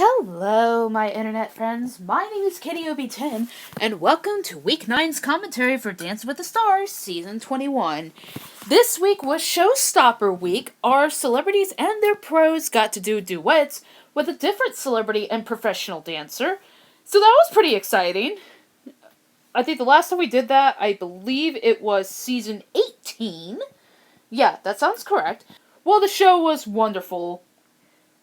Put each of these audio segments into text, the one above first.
Hello, my internet friends. My name is KittyOB10, and welcome to Week 9's commentary for Dance with the Stars, Season 21. This week was Showstopper Week. Our celebrities and their pros got to do duets with a different celebrity and professional dancer, so that was pretty exciting. I think the last time we did that, I believe it was Season 18. Yeah, that sounds correct. Well, the show was wonderful.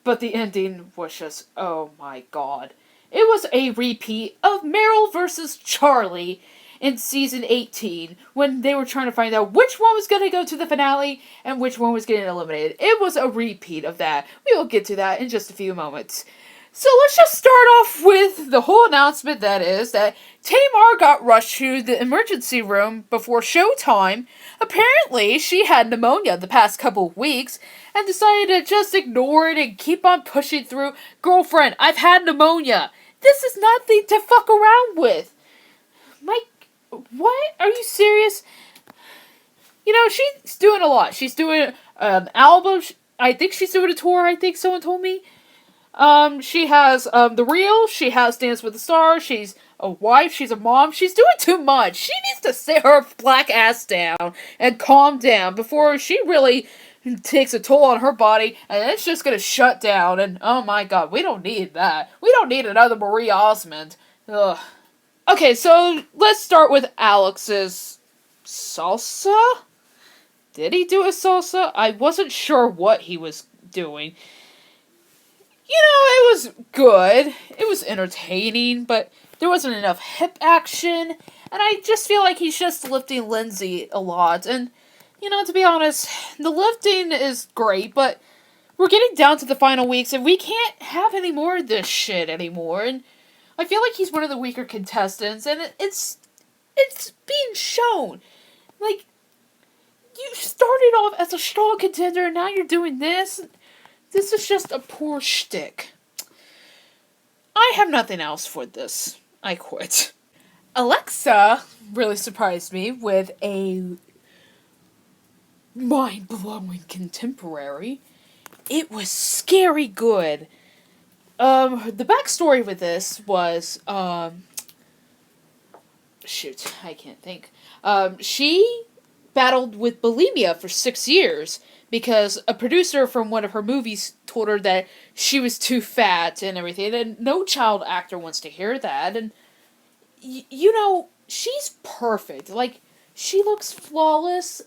But the ending was just, oh my god. It was a repeat of Meryl versus Charlie in season 18 when they were trying to find out which one was going to go to the finale and which one was getting eliminated. It was a repeat of that. We will get to that in just a few moments. So let's just start off with the whole announcement that is that Tamar got rushed to the emergency room before showtime. Apparently, she had pneumonia the past couple of weeks and decided to just ignore it and keep on pushing through. Girlfriend, I've had pneumonia. This is nothing to fuck around with. Mike, what? Are you serious? You know, she's doing a lot. She's doing an album. I think she's doing a tour, I think someone told me. She has, The Real, she has Dance with the Stars, she's a wife, she's a mom, she's doing too much. She needs to sit her black ass down and calm down before she really takes a toll on her body and it's just gonna shut down and, oh my god, we don't need that. We don't need another Marie Osmond. Ugh. Okay, so let's start with Alex's salsa? Did he do a salsa? I wasn't sure what he was doing. You know, it was good. It was entertaining, but there wasn't enough hip action. And I just feel like he's just lifting Lindsay a lot. And, you know, to be honest, the lifting is great, but we're getting down to the final weeks, and we can't have any more of this shit anymore. And I feel like he's one of the weaker contestants, and it's being shown. Like, you started off as a strong contender, and now you're doing this. This is just a poor shtick. I have nothing else for this. I quit. Alexa really surprised me with a mind-blowing contemporary. It was scary good. The backstory with this was, shoot, I can't think. She battled with bulimia for 6 years. Because a producer from one of her movies told her that she was too fat and everything, and no child actor wants to hear that, and, you know, she's perfect. Like, she looks flawless.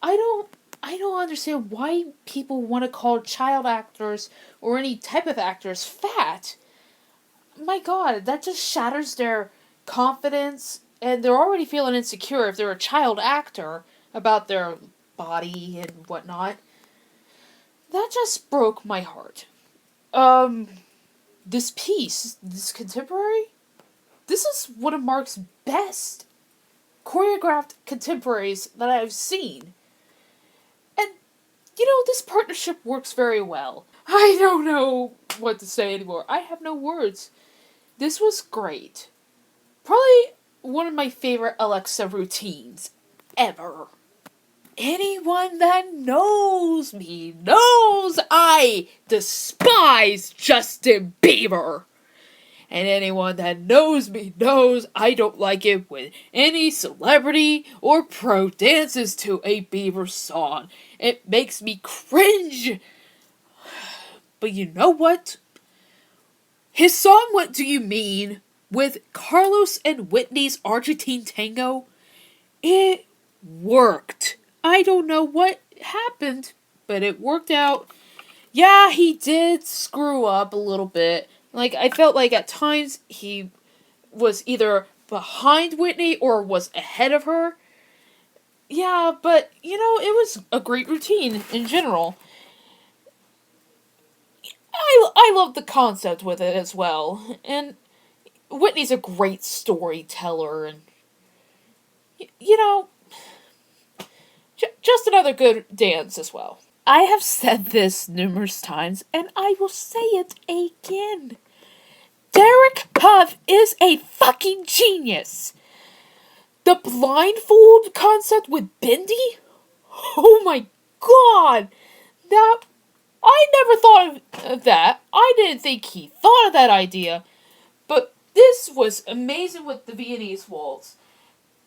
I don't understand why people want to call child actors, or any type of actors, fat. My god, that just shatters their confidence, and they're already feeling insecure if they're a child actor about their body and whatnot. That just broke my heart. This piece, this contemporary, this is one of Mark's best choreographed contemporaries that I've seen. And, you know, this partnership works very well. I don't know what to say anymore. I have no words. This was great. Probably one of my favorite Alexa routines ever. Anyone that knows me knows I despise Justin Bieber. And anyone that knows me knows I don't like it when any celebrity or pro dances to a Bieber song. It makes me cringe. But you know what? His song What Do You Mean with Carlos and Whitney's Argentine Tango, it worked. I don't know what happened, but it worked out. Yeah, he did screw up a little bit. Like, I felt like at times he was either behind Whitney or was ahead of her. Yeah, but, you know, it was a great routine in general. I love the concept with it as well. And Whitney's a great storyteller. And, you know, just another good dance as well. I have said this numerous times, and I will say it again. Derek Puff is a fucking genius. The blindfold concept with Bendy? Oh my god! That I never thought of that. I didn't think he thought of that idea. But this was amazing with the Viennese waltz.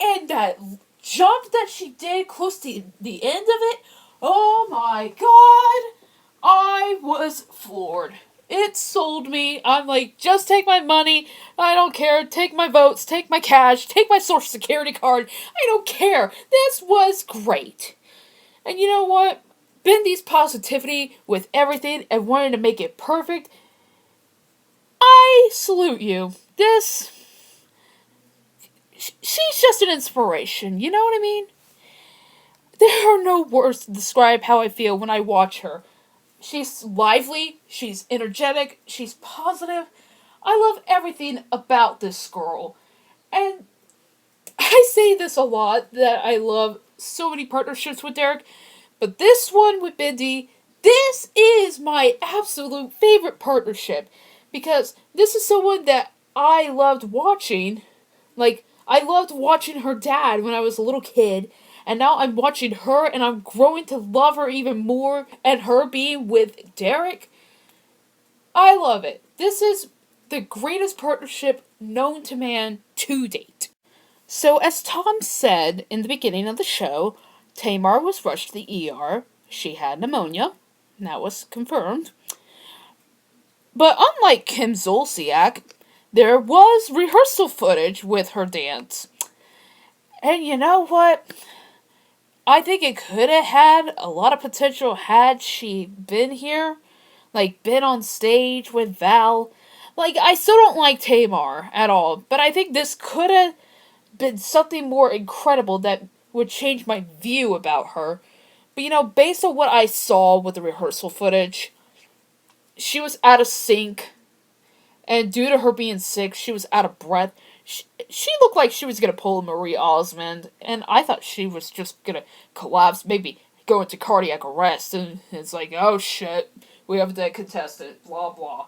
And that jump that she did close to the end of it, oh my god, I was floored. It sold me. I'm like, just take my money. I don't care. Take my votes. Take my cash. Take my social security card. I don't care. This was great. And you know what? Bendy's positivity with everything and wanting to make it perfect, I salute you. She's just an inspiration, you know what I mean? There are no words to describe how I feel when I watch her. She's lively, she's energetic, she's positive. I love everything about this girl. And I say this a lot, that I love so many partnerships with Derek, but this one with Bindi, this is my absolute favorite partnership. Because this is someone that I loved watching. Like, I loved watching her dad when I was a little kid, and now I'm watching her and I'm growing to love her even more, and her being with Derek. I love it. This is the greatest partnership known to man to date. So, as Tom said in the beginning of the show, Tamar was rushed to the ER. She had pneumonia. That was confirmed. But unlike Kim Zolciak, there was rehearsal footage with her dance. And you know what? I think it could have had a lot of potential had she been here. Like, been on stage with Val. Like, I still don't like Tamar at all, but I think this could have been something more incredible that would change my view about her. But you know, based on what I saw with the rehearsal footage, she was out of sync. And due to her being sick, she was out of breath. She looked like she was going to pull a Marie Osmond. And I thought she was just going to collapse, maybe go into cardiac arrest. And it's like, oh shit, we have a dead contestant, blah blah.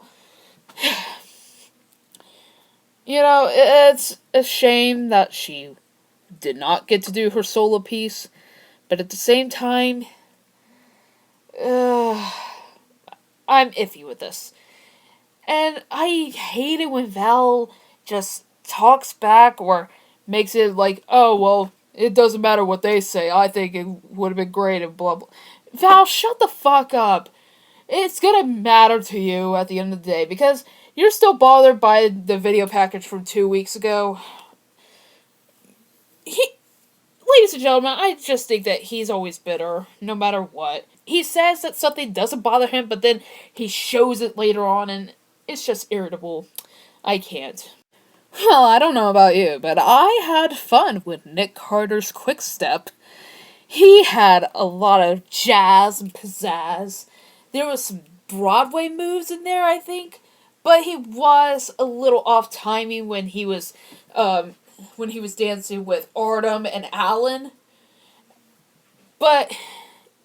You know, it's a shame that she did not get to do her solo piece. But at the same time, I'm iffy with this. And I hate it when Val just talks back or makes it like, oh, well, it doesn't matter what they say. I think it would have been great and blah, blah. Val, shut the fuck up. It's gonna matter to you at the end of the day because you're still bothered by the video package from 2 weeks ago. Ladies and gentlemen, I just think that he's always bitter, no matter what. He says that something doesn't bother him, but then he shows it later on, and it's just irritable. I can't. Well, I don't know about you, but I had fun with Nick Carter's Quick Step. He had a lot of jazz and pizzazz. There was some Broadway moves in there, I think, but he was a little off timing when he was dancing with Artem and Alan. But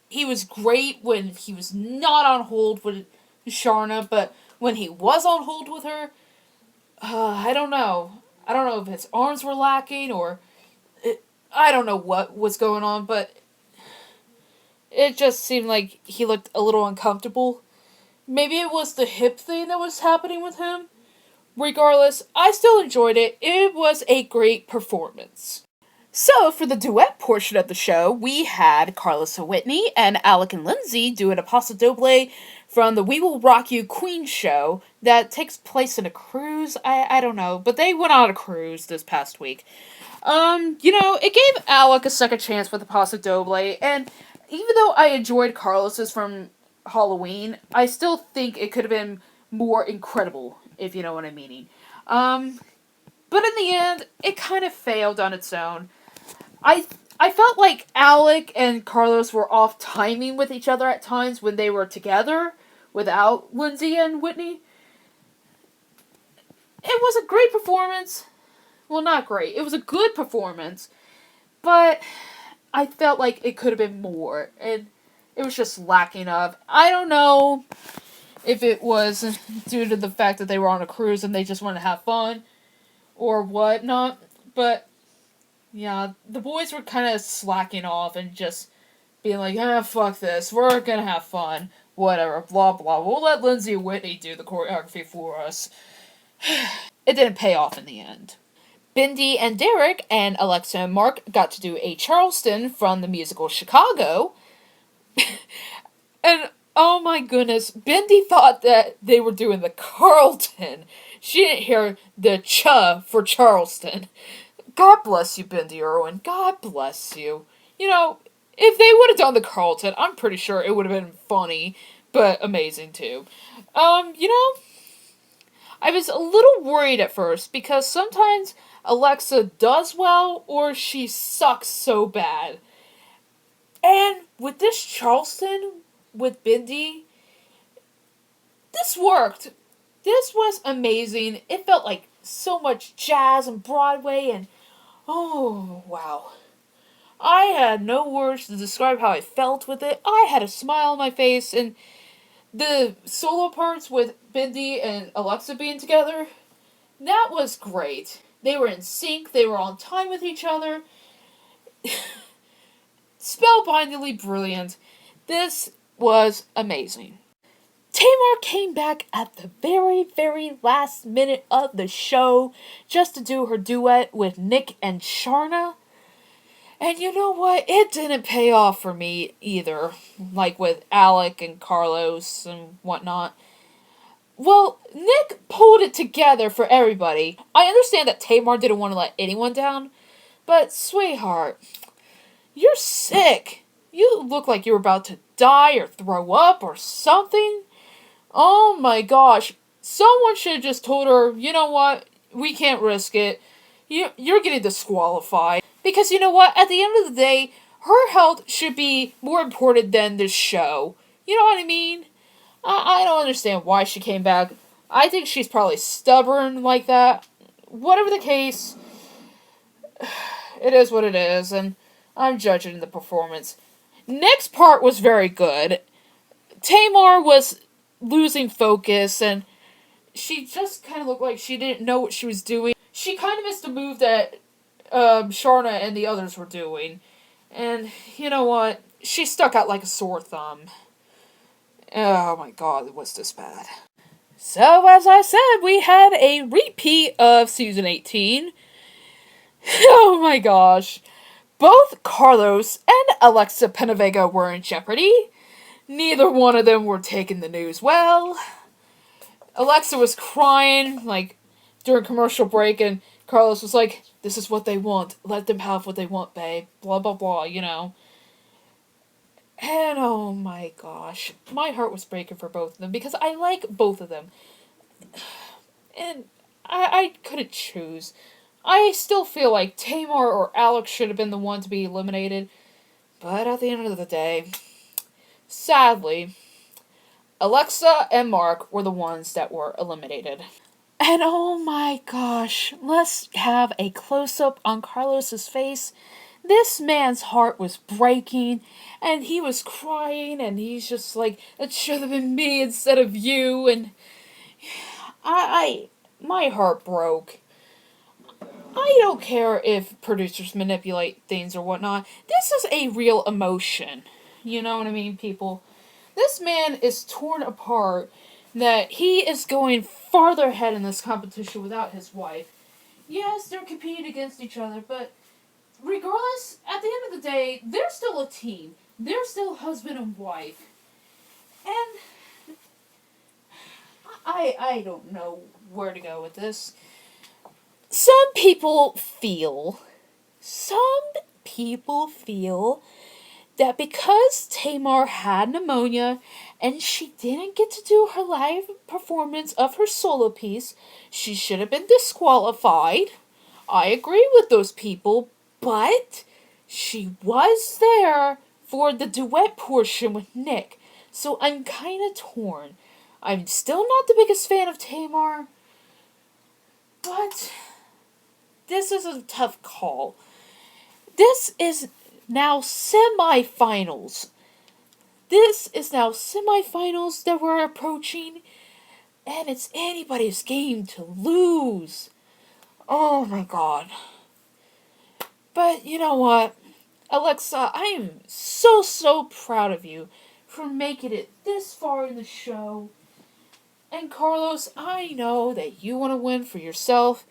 he was great when he was not on hold with Sharna, but when he was on hold with her, I don't know. I don't know if his arms were lacking or I don't know what was going on, but it just seemed like he looked a little uncomfortable. Maybe it was the hip thing that was happening with him. Regardless, I still enjoyed it. It was a great performance. So, for the duet portion of the show, we had Carlos and Whitney and Alec and Lindsay doing a paso doble from the We Will Rock You Queen show that takes place in a cruise. I don't know, but they went on a cruise this past week. It gave Alec a second chance with the paso doble, and even though I enjoyed Carlos's from Halloween, I still think it could have been more incredible, if you know what I'm meaning. But in the end, it kind of failed on its own. I felt like Alec and Carlos were off timing with each other at times when they were together without Lindsay and Whitney. It was a great performance. Well, not great. It was a good performance. But I felt like it could have been more. And it was just lacking of. I don't know if it was due to the fact that they were on a cruise and they just wanted to have fun or whatnot. But yeah, the boys were kind of slacking off and just being like, fuck this, we're gonna have fun. whatever, blah blah. We'll let Lindsay and Whitney do the choreography for us. It didn't pay off in the end. Bindi and Derek and Alexa and Mark got to do a Charleston from the musical Chicago. And oh my goodness, Bindi thought that they were doing the Carlton. She didn't hear the ch for Charleston. God bless you, Bindi Irwin. God bless you. You know, if they would have done the Carlton, I'm pretty sure it would have been funny, but amazing too. You know, I was a little worried at first because sometimes Alexa does well or she sucks so bad. And with this Charleston, with Bindi, this worked. This was amazing. It felt like so much jazz and Broadway and oh, wow. I had no words to describe how I felt with it. I had a smile on my face, and the solo parts with Bindi and Alexa being together, that was great. They were in sync, they were on time with each other. Spellbindingly brilliant. This was amazing. Tamar came back at the very, very last minute of the show just to do her duet with Nick and Sharna. And you know what? It didn't pay off for me either. Like with Alec and Carlos and whatnot. Well, Nick pulled it together for everybody. I understand that Tamar didn't want to let anyone down. But, sweetheart, you're sick. You look like you were about to die or throw up or something. Oh my gosh. Someone should have just told her, you know what? We can't risk it. You're getting disqualified. Because you know what? At the end of the day, her health should be more important than this show. You know what I mean? I don't understand why she came back. I think she's probably stubborn like that. Whatever the case, it is what it is, and I'm judging the performance. Next part was very good. Tamar was losing focus, and she just kind of looked like she didn't know what she was doing. She kind of missed a move that Sharna and the others were doing. And you know what? She stuck out like a sore thumb. Oh my god, was this bad. So, as I said, we had a repeat of season 18. Oh my gosh. Both Carlos and Alexa PenaVegas were in jeopardy. Neither one of them were taking the news well. Alexa was crying, like, during commercial break, and Carlos was like, this is what they want. Let them have what they want, babe. Blah, blah, blah, you know. And oh my gosh. My heart was breaking for both of them, because I like both of them. And I couldn't choose. I still feel like Tamar or Alex should have been the one to be eliminated. But at the end of the day, sadly, Alexa and Mark were the ones that were eliminated. And oh my gosh, let's have a close-up on Carlos's face. This man's heart was breaking, and he was crying, and he's just like, it should have been me instead of you, and my heart broke. I don't care if producers manipulate things or whatnot. This is a real emotion. You know what I mean, people? This man is torn apart that he is going farther ahead in this competition without his wife. Yes, they're competing against each other, but regardless, at the end of the day, they're still a team. They're still husband and wife. And I don't know where to go with this. Some people feel that because Tamar had pneumonia and she didn't get to do her live performance of her solo piece, she should have been disqualified. I agree with those people, but she was there for the duet portion with Nick, so I'm kind of torn. I'm still not the biggest fan of Tamar, but this is a tough call. This is now semifinals. That we're approaching, and it's anybody's game to lose. Oh my god. But you know what? Alexa, I am so proud of you for making it this far in the show. And Carlos, I know that you want to win for yourself,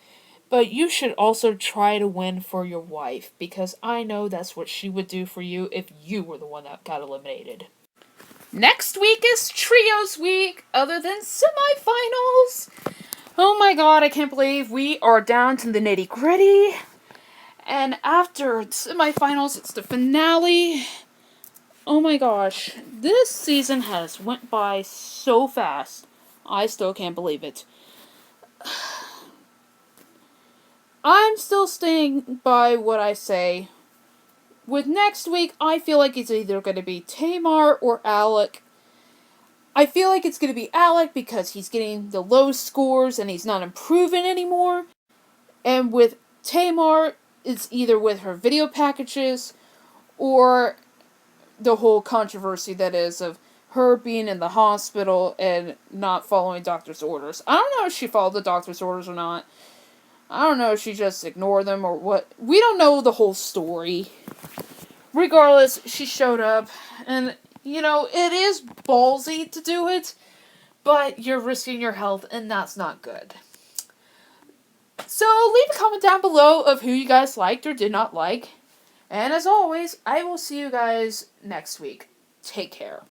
but you should also try to win for your wife, because I know that's what she would do for you if you were the one that got eliminated. Next week is Trios Week, other than semifinals. Oh my god, I can't believe we are down to the nitty gritty. And after semifinals, it's the finale. Oh my gosh, this season has went by so fast. I still can't believe it. I'm still staying by what I say. With next week, I feel like it's either going to be Tamar or Alec. I feel like it's going to be Alec because he's getting the low scores and he's not improving anymore. And with Tamar, it's either with her video packages or the whole controversy that is of her being in the hospital and not following doctor's orders. I don't know if she followed the doctor's orders or not. I don't know if she just ignored them or what. We don't know the whole story. Regardless, she showed up, and, it is ballsy to do it, but you're risking your health, and that's not good. So, leave a comment down below of who you guys liked or did not like. And as always, I will see you guys next week. Take care.